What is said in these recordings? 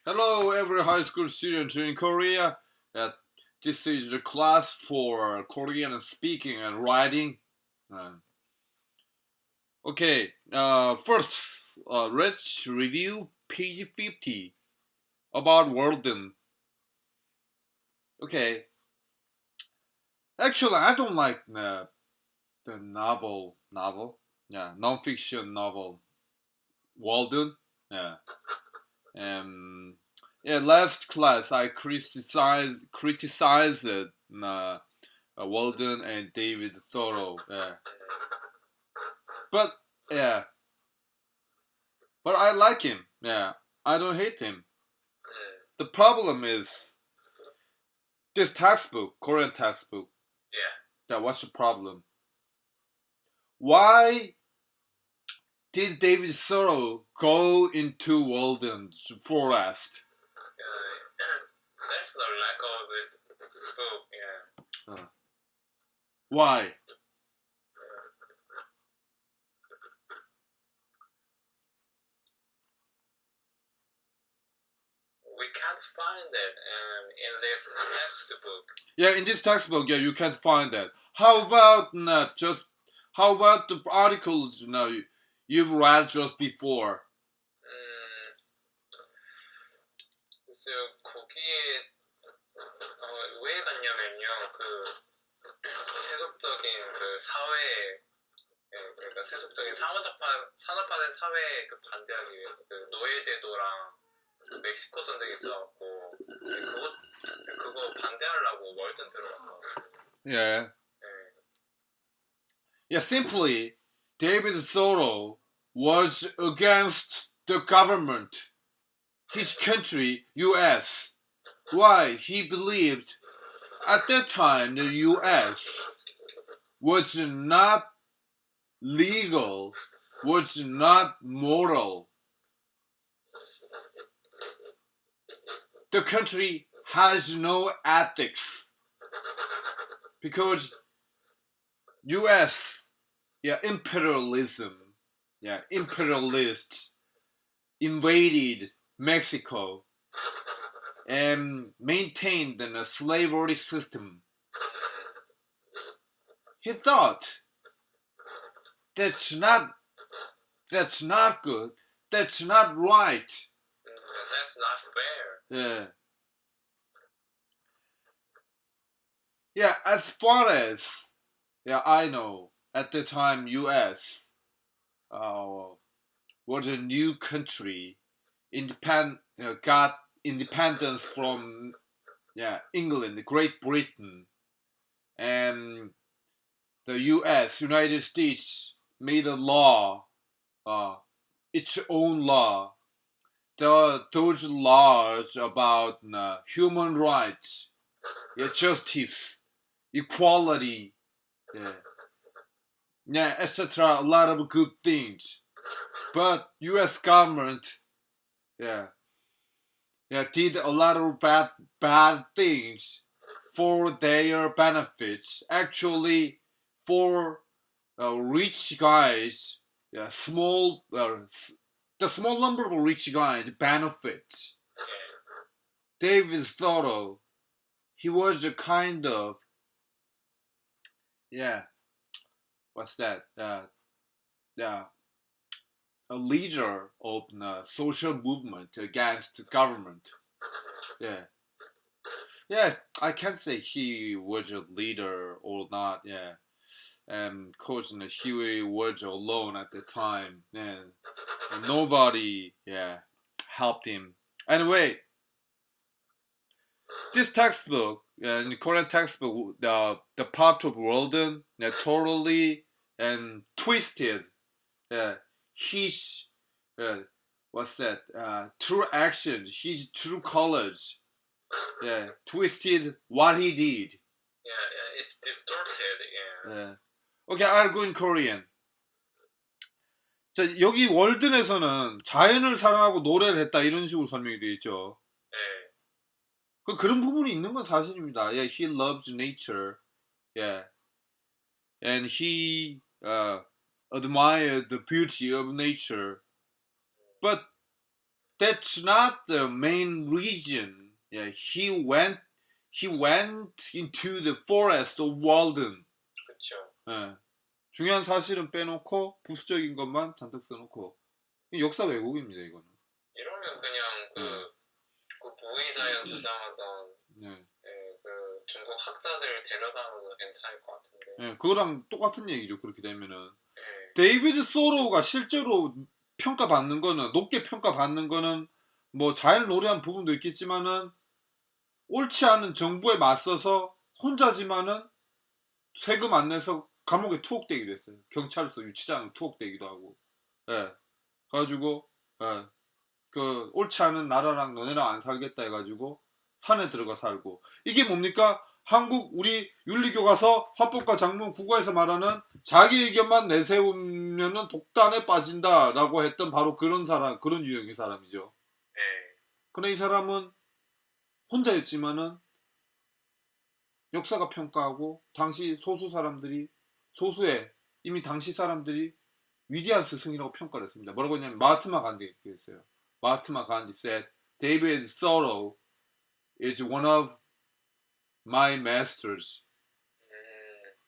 Hello, every high school student in Korea. This is the class for Korean speaking and writing. Uh, first, let's review page 50 about Walden. Okay, actually, I don't like the novel, yeah, non-fiction novel, Walden. Yeah. Um, yeah, last class I criticized Walden and David Thoreau. Yeah, but yeah, but I like him. Yeah, I don't hate him. The problem is this textbook, Korean textbook. Yeah. Yeah, what's the problem? Why did David Thoreau go into Walden's forest? That's the lack of this book. Yeah. Why? We can't find it in this textbook. Yeah, in this textbook, yeah, you can't find that. How about how about the articles you've read just before? 그래서 거기에 왜 갔냐면요, 세속적인 사회, 그러니까 세속적인 산업화된 사회에 반대하기 위해서 노예제도랑 멕시코 전쟁이 있어갖고 그거 반대하려고 월든 들어갔어. Yeah. Yeah, simply, David Thoreau was against the government, his country, U.S. Why? He believed at that time the U.S. was not legal, was not moral. The country has no ethics because U.S. imperialists invaded Mexico and maintained a slavery system. He thought that's not good. That's not right. That's not fair. Yeah. Yeah, as far as I know, at the time U.S. Was a new country, got independence from England, Great Britain, and the U.S. United States made a law, its own law. Those laws about human rights, justice, equality, etc. A lot of good things, but U.S. government, did a lot of bad things for their benefits. Actually, for rich guys, the small number of rich guys benefit. David Thoreau, he was a kind of what's that? A leader of the social movement against the government. I can't say he was a leader or not. Coach Huey was alone at the time, and nobody helped him. Anyway, this textbook, in the Korean textbook, the part of Walden, totally and twisted. His what's that? True actions, his true colors. Twisted what he did. It's distorted. Okay, I'll go in Korean. 자, 여기 월든에서는 자연을 사랑하고 노래를 했다 이런 식으로 설명이 되어 있죠. 그런 부분이 있는 건 사실입니다. Yeah, he loves nature. Yeah, and he admired the beauty of nature. But that's not the main reason. Yeah, he went into the forest of Walden. 그쵸. 예. 중요한 사실은 빼놓고 부수적인 것만 잔뜩 써놓고 역사 왜곡입니다 이거는. 이러면 그냥 그 부의자연 주장하던 네. 그 중국 학자들 데려다놔도 괜찮을 것 같은데. 예, 그거랑 똑같은 얘기죠. 그렇게 되면은 예. 데이비드 소로우가 실제로 평가받는 거는 높게 평가받는 거는 뭐 잘 노래한 부분도 있겠지만은 옳지 않은 정부에 맞서서 혼자지만은 세금 안 내서 감옥에 투옥되기도 했어요. 경찰서 유치장에 투옥되기도 하고. 예. 가지고 예. 그 옳지 않은 나라랑 너네랑 안 살겠다 해가지고 산에 들어가 살고. 이게 뭡니까? 한국 우리 윤리교과서 화법과 장문 국어에서 말하는 자기 의견만 내세우면은 독단에 빠진다라고 했던 바로 그런 사람, 그런 유형의 사람이죠. 예. 그런데 이 사람은 혼자였지만은 역사가 평가하고 당시 소수 사람들이 소수의 이미 당시 사람들이 위대한 스승이라고 평가를 했습니다. 뭐라고 했냐면 마하트마 간디가 이렇게 했어요. 마하트마 간디 said, David Thoreau is one of my masters.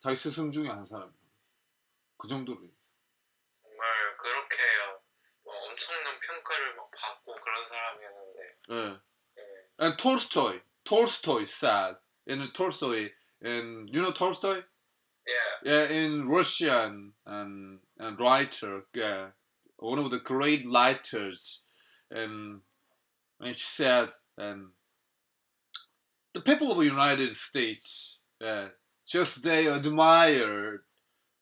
자기 스승 중에 한 사람이에요. 그 정도로 했어요. 정말 그렇게 뭐 엄청난 평가를 막 받고 그런 사람이었는데. 예. 예. And Tolstoy said, and Tolstoy, and you know Tolstoy? Yeah. Yeah, in Russian and writer, yeah, one of the great writers, and he said, the people of the United States, just they admired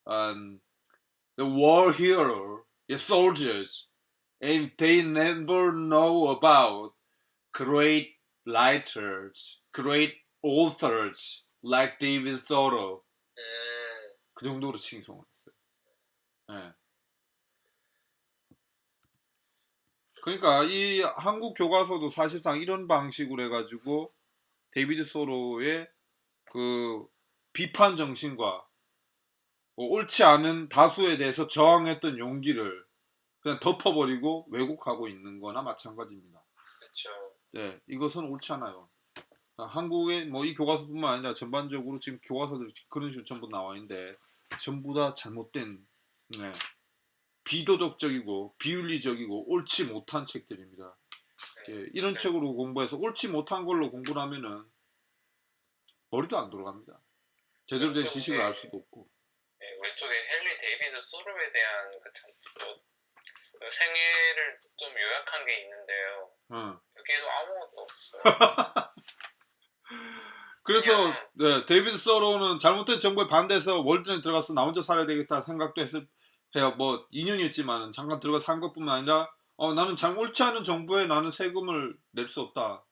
the war hero, the soldiers, and they never know about great writers, great authors like David Thoreau. 그 정도로 칭송을 했어요. 예. 그러니까 이 한국 교과서도 사실상 이런 방식으로 해가지고 데이비드 소로의 그 비판 정신과 옳지 않은 다수에 대해서 저항했던 용기를 그냥 덮어버리고 왜곡하고 있는 거나 마찬가지입니다. 그렇죠. 네, 이것은 옳지 않아요. 한국의 뭐 이 교과서뿐만 아니라 전반적으로 지금 교과서들이 그런 식으로 전부 나와 있는데 전부 다 잘못된 비도덕적이고 비윤리적이고 옳지 못한 책들입니다. 이런 책으로 공부해서 옳지 못한 걸로 공부를 하면은 머리도 안 돌아갑니다. 제대로 된 지식을 알 수도 없고. 왼쪽에 헨리 데이비드 소로에 대한 그 생애를 좀 요약한 게 있는데요. 여기에도 아무것도 없어요. 그래서 데이비드 소로는 잘못된 정부에 반대해서 월드에 들어가서 나 혼자 살아야 되겠다 생각도 해요. 뭐 2년이었지만 잠깐 들어가 산 것뿐만 아니라 나는 잘 옳지 않은 정부에 나는 세금을 낼 수 없다.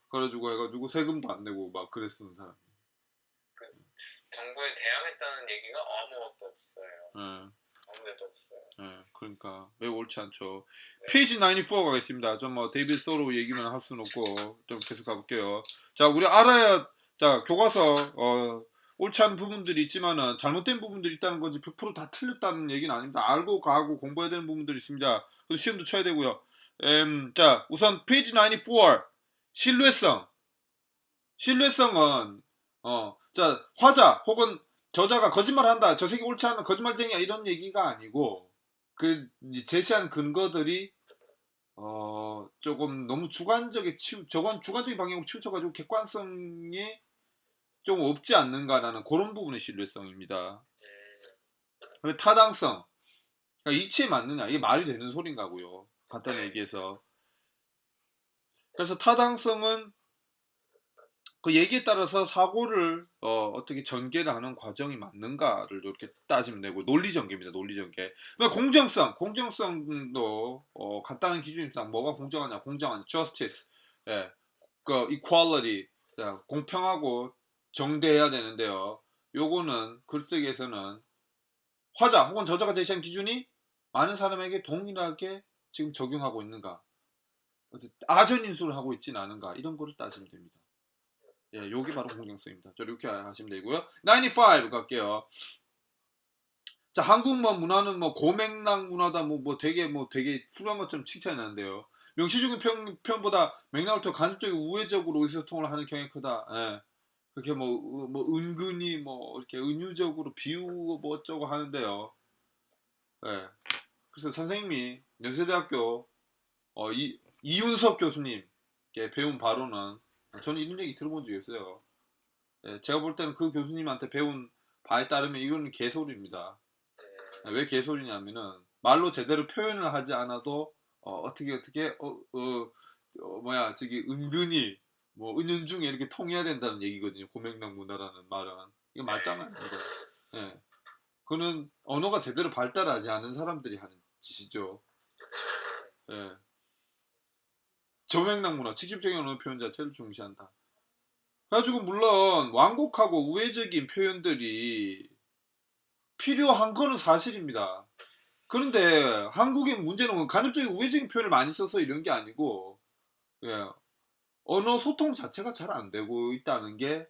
그래가지고 해가지고 세금도 안 내고 막 그랬던 사람. 그래서 정부에 대항했다는 얘기가 아무것도 없어요. 아무데도 없어요. 그러니까 매우 옳지 않죠. 페이지 94 가겠습니다. 좀 뭐 데이비드 소로 얘기만 할 수는 없고 좀 계속 가볼게요. 자, 우리 알아야 교과서 옳지 않은 부분들이 있지만은 잘못된 부분들이 있다는 거지 100% 다 틀렸다는 얘기는 아닙니다. 알고 가고 공부해야 되는 부분들이 있습니다. 그래서 시험도 쳐야 되고요. 자, 우선 페이지 94 신뢰성은 자, 화자 혹은 저자가 거짓말한다, 저 새끼 옳지 않은 거짓말쟁이야 이런 얘기가 아니고 그 제시한 근거들이 조금 너무 주관적인 방향으로 치우쳐가지고 객관성이 좀 없지 않는가라는 그런 부분의 신뢰성입니다. 타당성, 그러니까 이치에 맞느냐, 이게 말이 되는 소린가고요. 간단히 얘기해서. 그래서 타당성은 그 얘기에 따라서 사고를 어떻게 전개를 하는 과정이 맞는가를 이렇게 따지면 되고, 논리 전개입니다. 논리 전개. 공정성도 간단한 기준입니다. 뭐가 공정하냐? 공정한 justice, 그 equality, 공평하고 정대해야 되는데요. 요거는 글쓰기에서는 화자 혹은 저자가 제시한 기준이 많은 사람에게 동일하게 지금 적용하고 있는가, 아전인수를 하고 있지는 않은가, 이런 거를 따지면 됩니다. 요게 바로 공정성입니다. 저 이렇게 하시면 되고요. 95 갈게요. 자, 한국 뭐 문화는 뭐 고맥락 문화다 되게 훌륭한 것처럼 칭찬이 나는데요. 명시적인 표현보다 맥락을 더 간접적이고 우회적으로 의사소통을 하는 경향이 크다. 예. 그렇게 뭐 은근히 뭐 이렇게 은유적으로 비우고 뭐 어쩌고 하는데요. 예. 그래서 선생님이 연세대학교 이윤석 교수님께 배운 바로는 저는 이런 얘기 들어본 적이 없어요. 예, 제가 볼 때는 그 교수님한테 배운 바에 따르면 이건 개소리입니다. 왜 개소리냐면은 말로 제대로 표현을 하지 않아도 어떻게 저기 은근히 뭐 은연중에 이렇게 통해야 된다는 얘기거든요. 고맥락 문화라는 말은 이거 맞잖아요. 이거. 예. 그는 언어가 제대로 발달하지 않은 사람들이 하는 짓이죠. 예. 저맥락 문화, 직접적인 언어 표현 자체를 중시한다. 그래가지고 물론 완곡하고 우회적인 표현들이 필요한 거는 사실입니다. 그런데 한국의 문제는 간접적인 우회적인 표현을 많이 써서 이런 게 아니고, 예, 언어 소통 자체가 잘 안 되고 있다는 게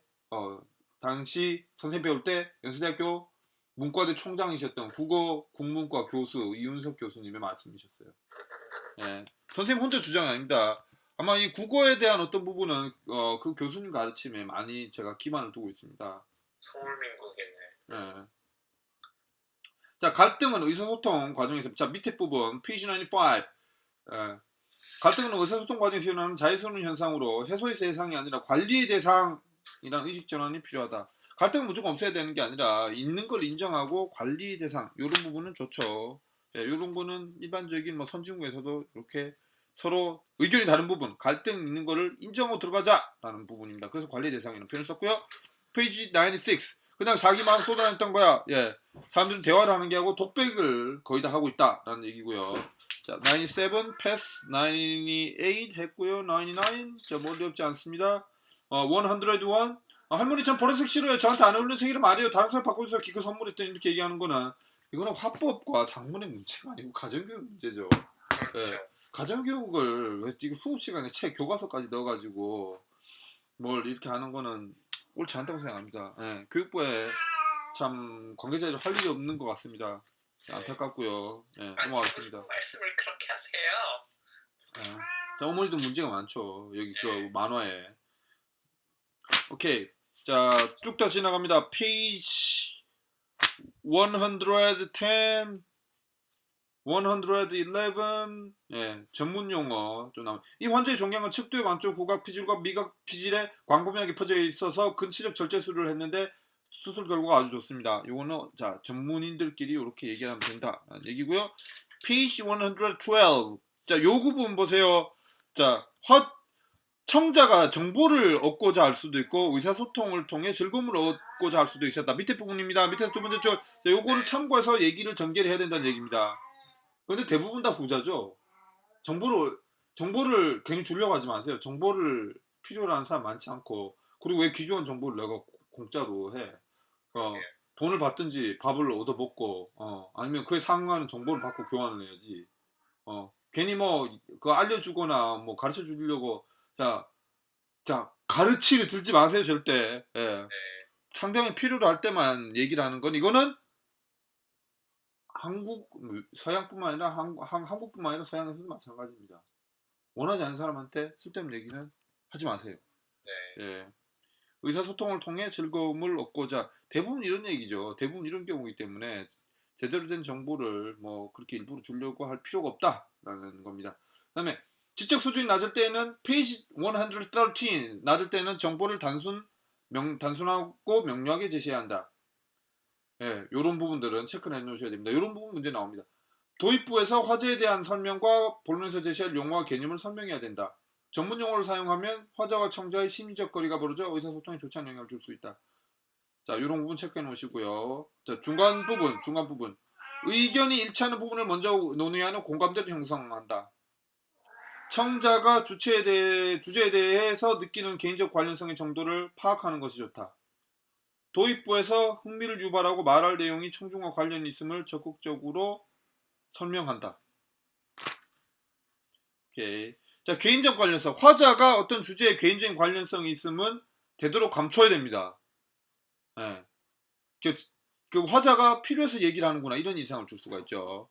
당시 선생님 배울 때 연세대학교 문과대 총장이셨던 국어 국문과 교수 이윤석 교수님의 말씀이셨어요. 예, 선생님 혼자 주장이 아닙니다. 아마 이 국어에 대한 어떤 부분은 그 교수님 가르침에 많이 제가 기반을 두고 있습니다. 서울민국이네. 예. 자, 갈등은 의사소통 과정에서 자 밑에 부분 page 95 예. 갈등은 의사소통 과정에서 일어나는 자연스러운 현상으로 해소의 대상이 아니라 관리의 대상이라는 의식 전환이 필요하다. 갈등은 무조건 없어야 되는 게 아니라 있는 걸 인정하고 관리 대상 이런 부분은 좋죠. 예, 이런 거는 일반적인 뭐 선진국에서도 이렇게 서로 의견이 다른 부분 갈등 있는 거를 인정하고 들어가자라는 부분입니다. 그래서 관리 대상이라는 표현을 썼고요. 페이지 96 그냥 자기 마음 쏟아냈던 거야. 예, 사람들은 대화를 하는 게 하고 독백을 거의 다 하고 있다라는 얘기고요. 자, 97, 패스, 98 했고요. 99, 자, 뭐 어렵지 않습니다. 101, 할머니 참 보라색 싫어요. 저한테 안 어울리는 색이라 말이에요. 다른 사람 바꿔주세요. 기껏 선물했더니 이렇게 얘기하는 거는 이거는 화법과 작문의 문제가 아니고 가정교육 문제죠. 예, 가정교육을 왜 이거 수업 시간에 책 교과서까지 넣어가지고 뭘 이렇게 하는 거는 옳지 않다고 생각합니다. 예, 교육부에 참 관계자들 할 일이 없는 것 같습니다. 안타깝고요. 예, 넘어가겠습니다. 말씀을 그렇게 하세요. 예. 자, 어머니도 문제가 많죠. 여기 그 만화에. 오케이. 자, 쭉 다 지나갑니다. 페이지 110, 111, 예, 전문 용어 좀 나옵니다. 이 환자의 종양은 측두의 완쪽 구각 피질과 미각 피질에 광범위하게 퍼져 있어서 근치적 절제 수술을 했는데 수술 결과가 아주 좋습니다. 요거는 자 전문인들끼리 이렇게 얘기하면 된다 얘기고요. 페이지 112. 자, 요 부분 보세요. 자, 청자가 정보를 얻고자 할 수도 있고 의사소통을 통해 즐거움을 얻고자 할 수도 있었다. 밑에 부분입니다. 밑에서 두 번째 줄. 자, 요거를 참고해서 얘기를 전개를 해야 된다는 얘기입니다. 근데 대부분 다 후자죠. 정보를 괜히 주려고 하지 마세요. 정보를 필요로 하는 사람 많지 않고 그리고 왜 귀중한 정보를 내가 공짜로 해? 돈을 받든지 밥을 얻어 먹고 아니면 그에 상응하는 정보를 받고 교환을 해야지. 괜히 뭐 그거 알려주거나 뭐 가르쳐 주려고 자 가르치를 들지 마세요 절대. 예. 상대방이 필요로 할 때만 얘기를 하는 건 이거는 서양뿐만 아니라 한국뿐만 아니라 서양에서도 마찬가지입니다. 원하지 않는 사람한테 쓸데없는 얘기는 하지 마세요. 네. 예. 의사소통을 통해 즐거움을 얻고자 대부분 이런 얘기죠. 대부분 이런 경우이기 때문에 제대로 된 정보를 뭐 그렇게 일부러 주려고 할 필요가 없다라는 겁니다. 그다음에 지적 수준이 낮을 때는 페이지 113 낮을 때는 정보를 단순하고 명료하게 제시해야 한다. 예, 이런 부분들은 체크를 해놓으셔야 됩니다. 이런 부분 문제 나옵니다. 도입부에서 화제에 대한 설명과 본론에서 제시할 용어와 개념을 설명해야 된다. 전문 용어를 사용하면 화자와 청자의 심리적 거리가 벌어져 의사소통에 좋지 않은 영향을 줄 수 있다. 자, 이런 부분 체크해 놓으시고요. 자, 중간 부분. 의견이 일치하는 부분을 먼저 논의하는 공감대를 형성한다. 청자가 주제에 대해서 느끼는 개인적 관련성의 정도를 파악하는 것이 좋다. 도입부에서 흥미를 유발하고 말할 내용이 청중과 관련이 있음을 적극적으로 설명한다. 오케이. 자, 개인적 관련성. 화자가 어떤 주제에 개인적인 관련성이 있음은 되도록 감춰야 됩니다. 예. 그 화자가 필요해서 얘기를 하는구나 이런 인상을 줄 수가 있죠.